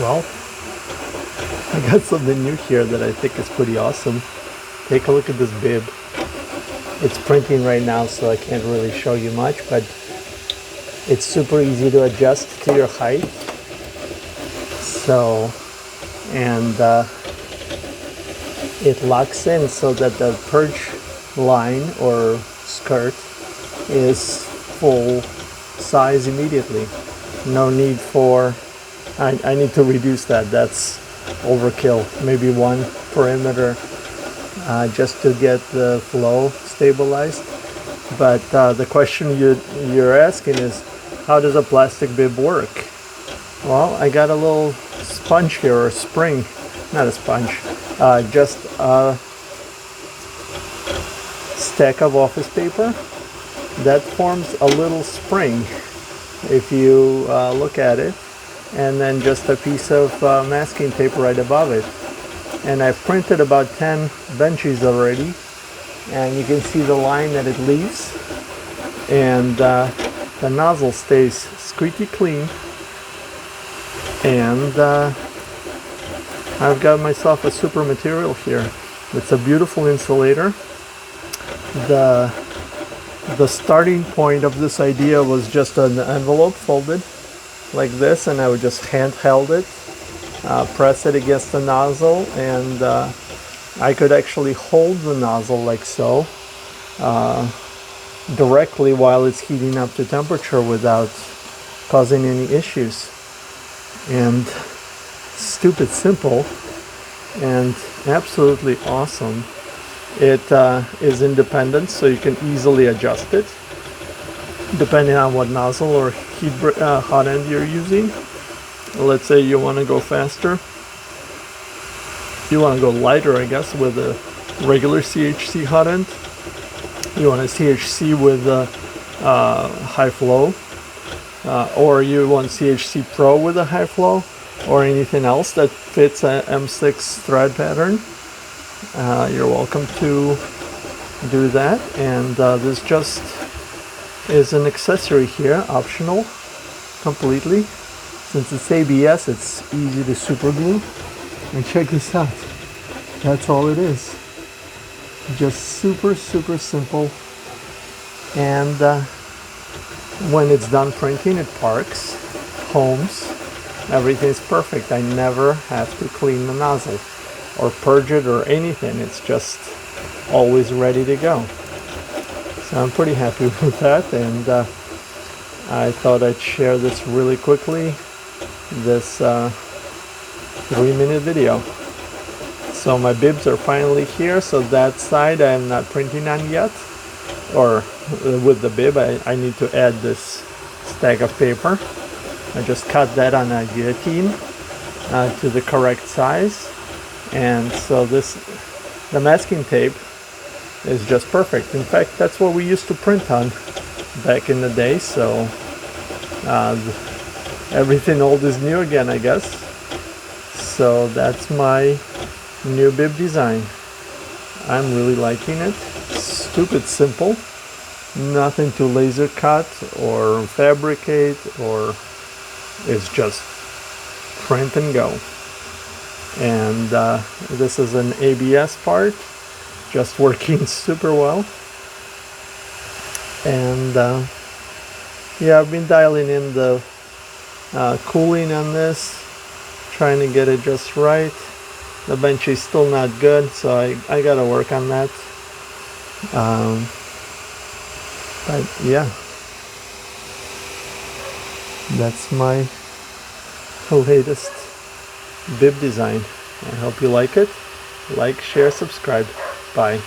Well, I got something new here that I think is pretty awesome. Take a look at this bib. It's printing right now, so I can't really show you much, but it's super easy to adjust to your height. So, and it locks in so that the purge line or skirt is full size immediately. No need for, I need to reduce that. That's overkill. Maybe one perimeter just to get the flow stabilized. But the question you're asking is, how does a plastic bib work? Well, I got a little sponge here, or spring, not a sponge, just a stack of office paper that forms a little spring if you look at it, and then just a piece of masking tape right above it. And I've printed about 10 benchys already, and you can see the line that it leaves, and the nozzle stays squeaky clean. And I've got myself a super material here. It's a beautiful insulator. The starting point of this idea was just an envelope folded like this, and I would just handheld it, press it against the nozzle, and I could actually hold the nozzle like so directly while it's heating up to temperature without causing any issues. And stupid simple and absolutely awesome. It is independent, so you can easily adjust it depending on what nozzle or hot end you're using. Let's say you want to go faster, you want to go lighter, I guess, with a regular CHC hot end. You want a CHC with a high flow, or you want CHC Pro with a high flow, or anything else that fits a M6 thread pattern. You're welcome to do that. And this just is an accessory here, optional completely. Since it's ABS, it's easy to super glue. And check this out, that's all it is. Just super simple. And when it's done printing, it parks, homes, everything's perfect. I never have to clean the nozzle or purge it or anything. It's just always ready to go. So I'm pretty happy with that, and I thought I'd share this really quickly, this 3-minute video. So my bibs are finally here, so that side I am not printing on yet, or with the bib I need to add this stack of paper. I just cut that on a guillotine to the correct size, and so the masking tape is just perfect. In fact, that's what we used to print on back in the day, so everything old is new again, I guess. So that's my new bib design. I'm really liking it. Stupid simple, nothing to laser cut or fabricate, or it's just print and go. And this is an ABS part, just working super well. And yeah, I've been dialing in the cooling on this, trying to get it just right. The bench is still not good, so I gotta work on that. But yeah, that's my latest bib design. I hope you like it. Like, share, subscribe. Bye.